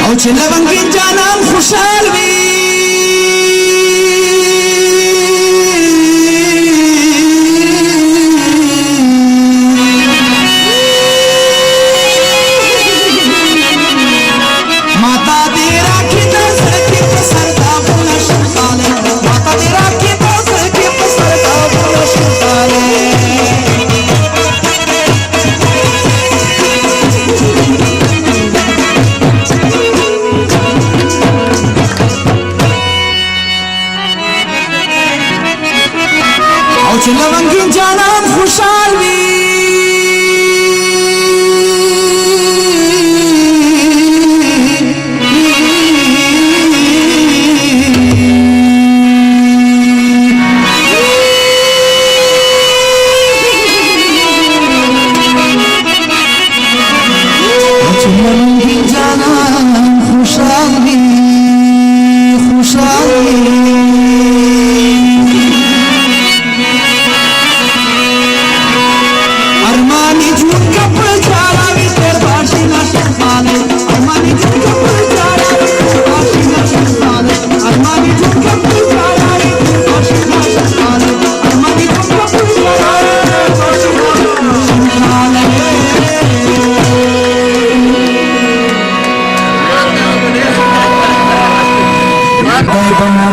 او چې لونګین جانان خوشحال وي چې لونګین جانان خوشحال وي چې لونګین جانان خوشحال وي خوشحال وي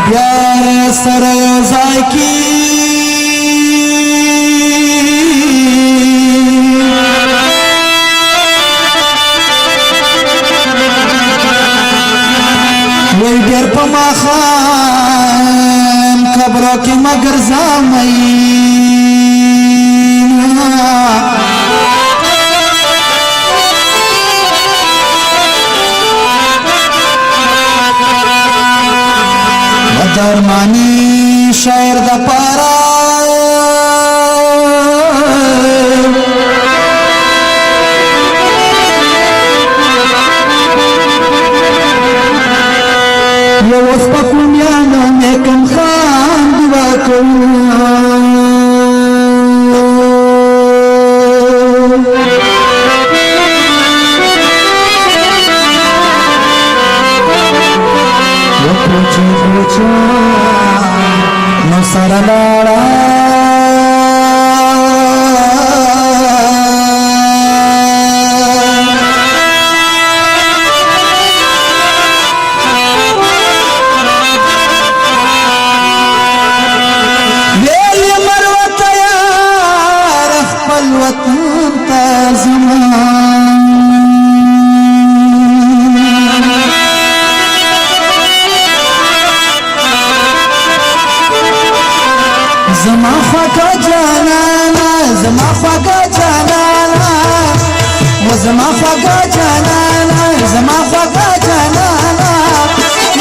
بیا سره یو ځای کی وی ډېر په ماښام قبرو کې مه ګرځامئ درمانی شاعر د پارا یو اوس په کومیانو نیکم خان دعا کوو no saralala leli marwata ya rakhpal watan ta zaman زما خواږه جانانا زما خواږه جانانا و زما خواږه جانانا زما خواږه جانانا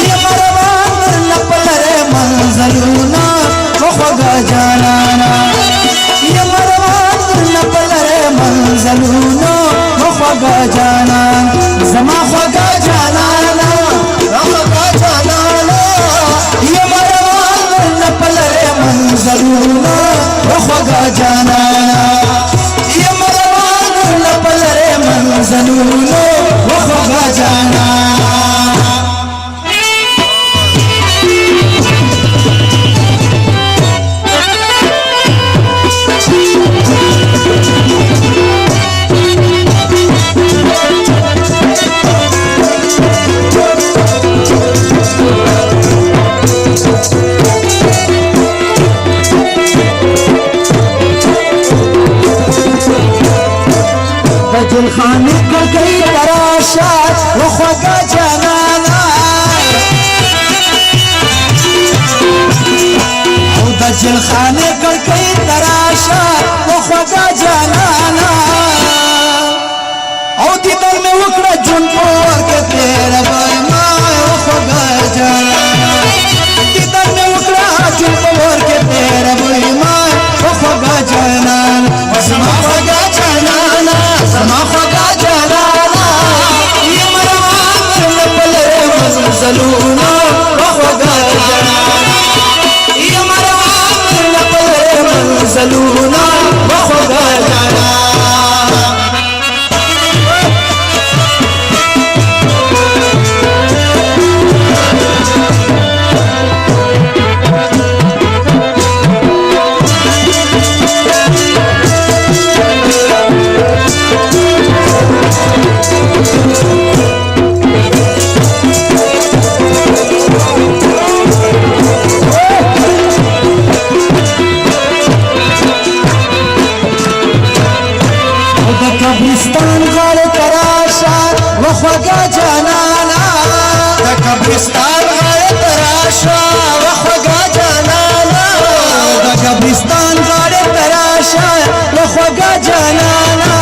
یم روان درله په لرې منزلونه و خواږه جانانا یم روان درله په لرې منزلونه و خواږه جانان زما خواږه جانانا خواږه جانانا یم روان درله په لرې منزلونه وخوږه جانانا یم روان درله په لرې منزلونه وخوږه جانانا دل خانه کړکۍ تراشه وخوږه جانانا او د جل خانه کړکۍ تراشه وخوږه جانانا او دیدن مې وکړه جون پور کې تیره ویما وخوږه جانانا دیدن مې وکړه جون پور کې تیره ویما وخوږه جانانا زما خوږه جانانا زما خوږه جانانا یم روان درله په لرې منزلونه وخوږه جانانا یم روان درله په وخوږه جانانا د قبرستان غاړې ته راشه وخوږه جانانا د قبرستان غاړې ته راشه وخوږه جانانا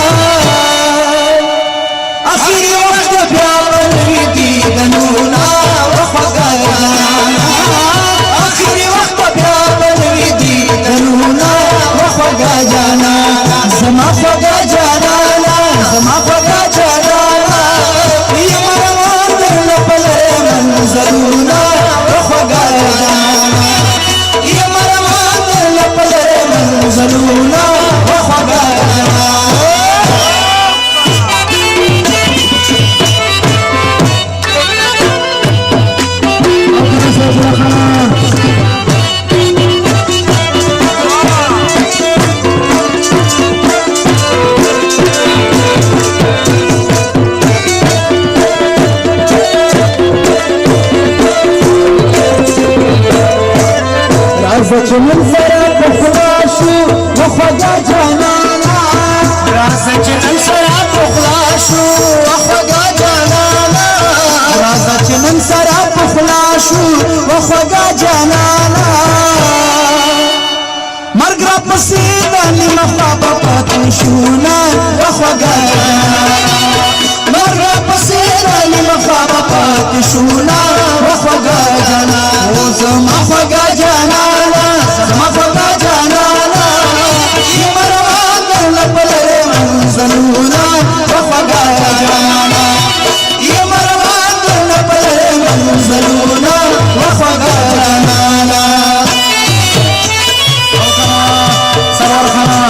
اخري وخت بیا بلوي دیدنونه وخوږه جانانا اخري وخت بیا بلوي دیدنونه وخوږه جانانا زما خوږه جانانا زما خوږه جانانا یم روان درله په لرې منزلونه وخوږه جانانا یم روان درله په لرې منزلونه وخوږه جانانا چې نن سره پخلا شو وخوږه جانانا راځه چې نن سره پخلا شو وخوږه جانانا راځه چې نن سره پخلا شو وخوږه جانانا مرګ راپسې د نیمه خوا به پاتې شو نه وخوږه جانانا مرګ راپسې د نیمه خوا به پاتې شو نه وخوږه جانانا او زما خوږه جانانا زما خوږه جانانا یم روان درله په لرې منزلونه وخوږه جانانا یم روان درله په لرې منزلونه وخوږه جانانا سرور خانه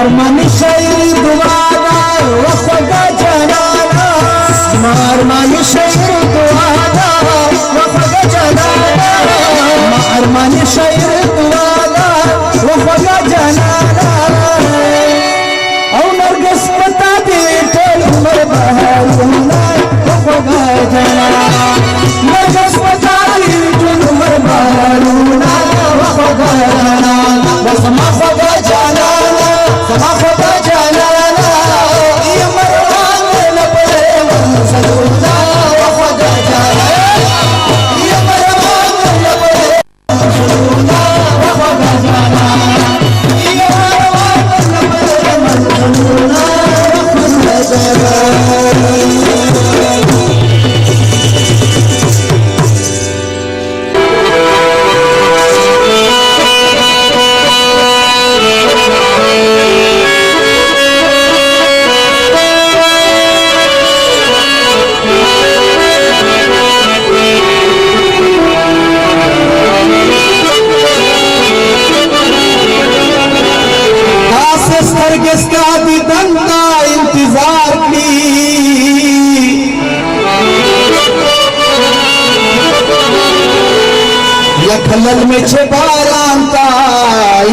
ارمانی شاعر دعا دا وخوږه جانانا ما ارمانی شاعر دعا دا وخوږه جانانا ما ارمانی شاعر دعا دا وخوږه جانانا او نرګس پتا دې ټول عمر بهارونه وخوږه جانانا نرګس پتا دې ټول عمر بهارونه وخوږه جانانا زما خوږه جانانا زما خوږه جانانا یم روان درله په لرې منزلونه وخوږه جانانا یم روان درله په لرې منزلونه وخوږه جانانا یم روان درله په لرې منزلونه وخوږه جانانا سترګې ستا دیدن ته انتظار کړي لکه للمې چې باران ته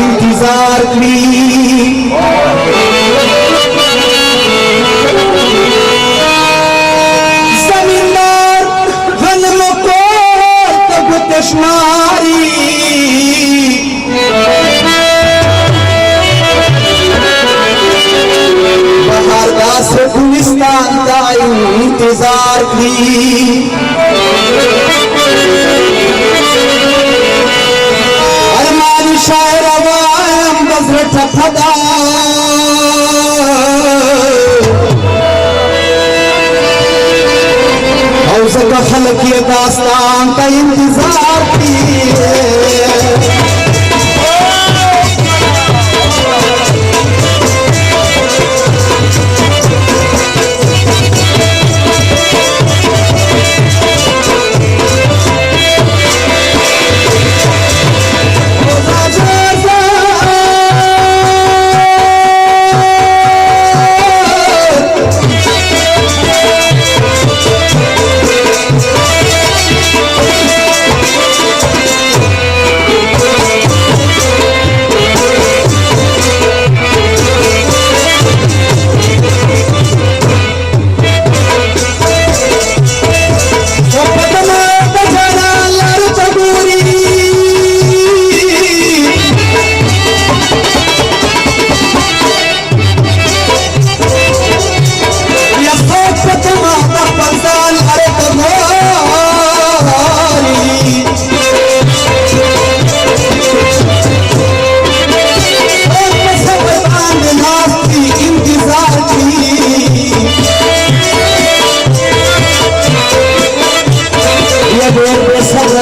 انتظار کړي زمیندار غنمو کور ته ګوتې شماري بهار داسې ګلستان ته انتظار کړي ارماني شاعر وایم د زړه ټپه ده او ځکه خلک یې داستان ته انتظار کړي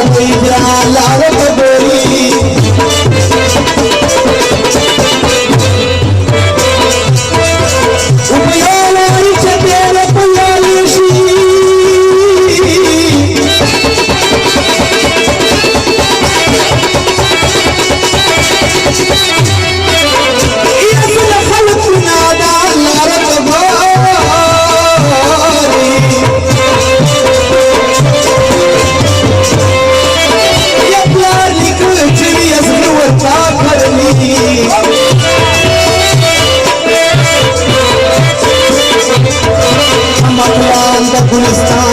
लावत बोली उपयावारीच्या तेल पयालीशी यातून फलकुना लावत गुलिस्तान